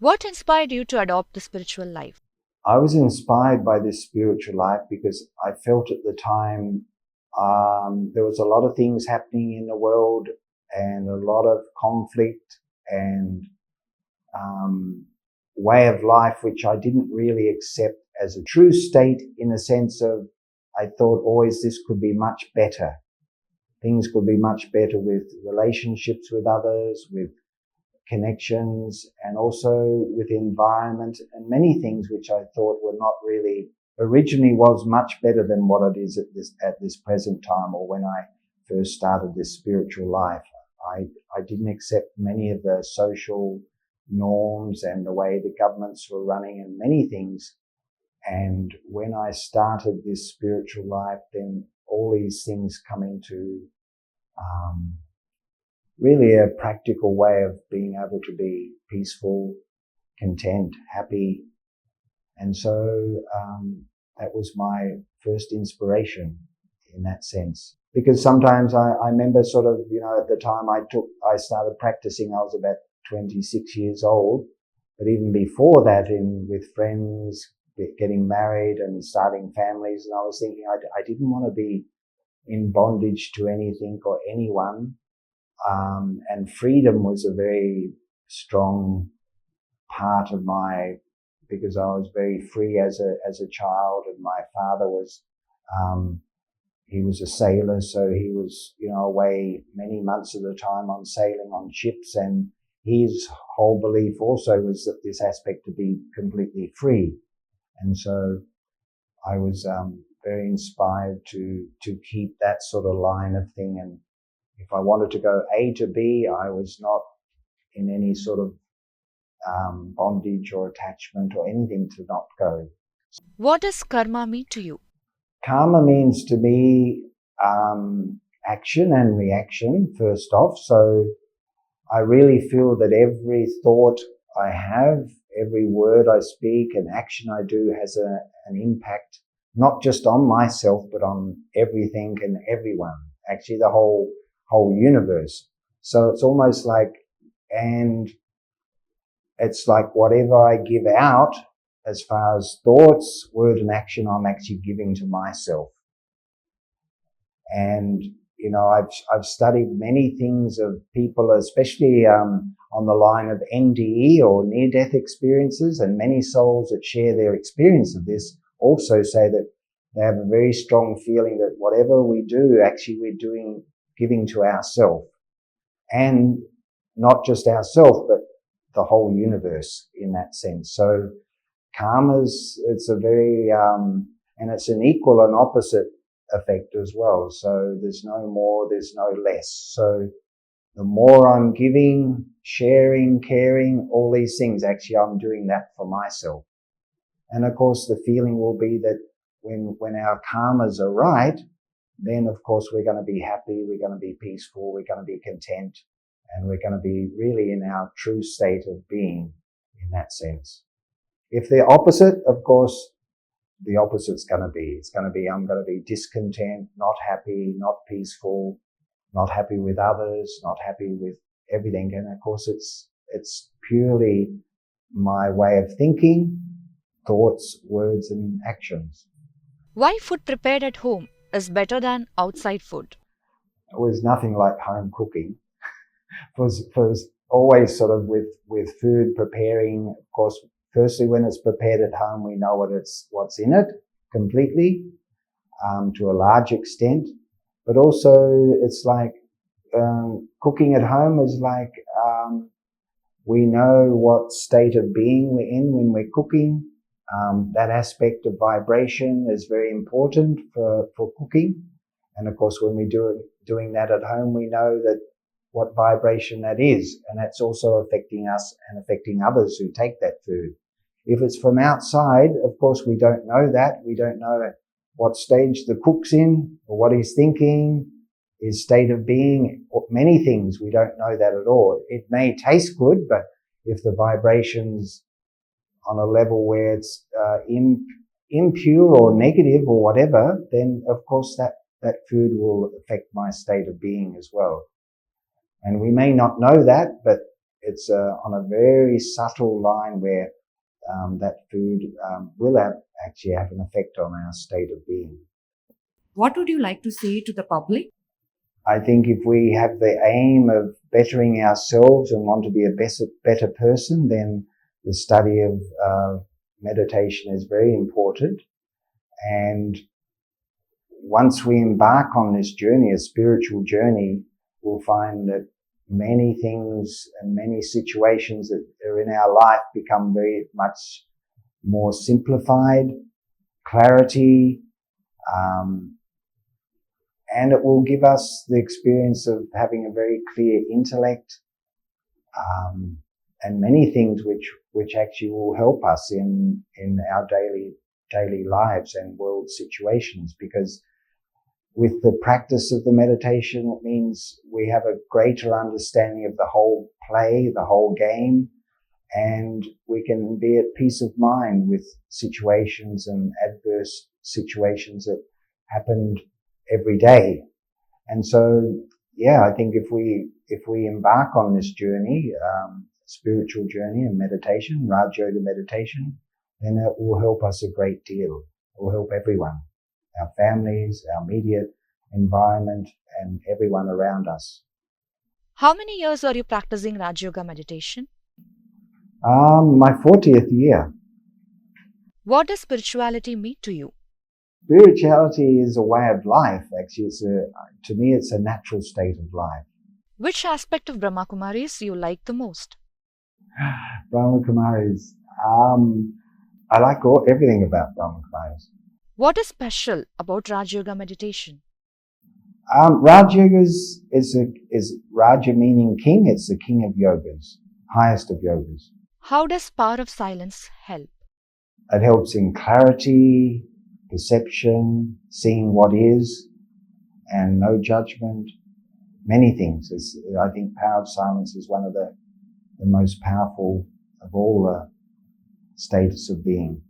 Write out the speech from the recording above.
What inspired you to adopt the spiritual life? I was inspired by this spiritual life because I felt at the time there was a lot of things happening in the world and a lot of conflict and way of life which I didn't really accept as a true state, in the sense of I thought always this could be much better. Things could be much better with relationships with others, with connections, and also with environment, and many things which I thought were not really, originally was much better than what it is at this present time, or when I first started this spiritual life. I didn't accept many of the social norms and the way the governments were running and many things. And when I started this spiritual life, then all these things come into really a practical way of being able to be peaceful, content, happy. And so that was my first inspiration in that sense. Because sometimes I remember sort of, at the time I started practicing, I was about 26 years old. But even before that, with friends, getting married and starting families, and I was thinking I didn't want to be in bondage to anything or anyone. And freedom was a very strong part of because I was very free as a child, and my father was, he was a sailor, so he was, away many months of the time on sailing on ships, and his whole belief also was that this aspect to be completely free. And so I was very inspired to keep that sort of line of thing. And if I wanted to go A to B, I was not in any sort of bondage or attachment or anything to not go. What does karma mean to you? Karma means to me action and reaction, first off. So I really feel that every thought I have, every word I speak and action I do has an impact, not just on myself, but on everything and everyone, actually the whole universe. So it's almost like, and it's like whatever I give out as far as thoughts, word and action, I'm actually giving to myself. And, I've studied many things of people, especially on the line of NDE or near-death experiences, and many souls that share their experience of this also say that they have a very strong feeling that whatever we do, actually we're giving to ourselves, and not just ourselves, but the whole universe in that sense. So it's a very, and it's an equal and opposite effect as well. So there's no more, there's no less. So the more I'm giving, sharing, caring, all these things, actually I'm doing that for myself. And of course the feeling will be that when our karmas are right, then of course we're going to be happy, we're going to be peaceful, we're going to be content, and we're going to be really in our true state of being in that sense. If they're opposite, of course, the opposite's going to be, I'm going to be discontent, not happy, not peaceful, not happy with others, not happy with everything. And of course it's purely my way of thinking, thoughts, words and actions. Why food prepared at home is better than outside food? It was nothing like home cooking. It was always sort of with food preparing, of course, firstly, when it's prepared at home, we know what's in it completely, to a large extent. But also, it's like cooking at home is like we know what state of being we're in when we're cooking. That aspect of vibration is very important for cooking. And of course, when we're doing that at home, we know that what vibration that is, and that's also affecting us and affecting others who take that food. If it's from outside, of course, we don't know that. We don't know what stage the cook's in or what he's thinking, his state of being, or many things. We don't know that at all. It may taste good, but if the vibration's on a level where it's impure or negative or whatever, then of course that food will affect my state of being as well. And we may not know that, but it's on a very subtle line where that food will actually have an effect on our state of being. What would you like to say to the public? I think if we have the aim of bettering ourselves and want to be a better person, then the study of meditation is very important. And once we embark on this journey, a spiritual journey, we'll find that many things and many situations that are in our life become very much more simplified, clarity, and it will give us the experience of having a very clear intellect, and many things which actually will help us in our daily lives and world situations, because with the practice of the meditation, it means we have a greater understanding of the whole play, the whole game, and we can be at peace of mind with situations and adverse situations that happened every day. And so, yeah, I think if we embark on this journey, spiritual journey and meditation, Raj Yoga meditation, then it will help us a great deal. It will help everyone, our families, our immediate environment, and everyone around us. How many years are you practicing Raj Yoga meditation? My 40th year. What does spirituality mean to you? Spirituality is a way of life. Actually, to me, it's a natural state of life. Which aspect of Brahma Kumaris you like the most? Brahma Kumaris. I like everything about Brahma Kumaris. What is special about Raj Yoga meditation? Raj Yoga is Raja meaning king. It's the king of yogas, highest of yogas. How does power of silence help? It helps in clarity, perception, seeing what is, and no judgment. Many things. I think power of silence is one of the most powerful of all the states of being.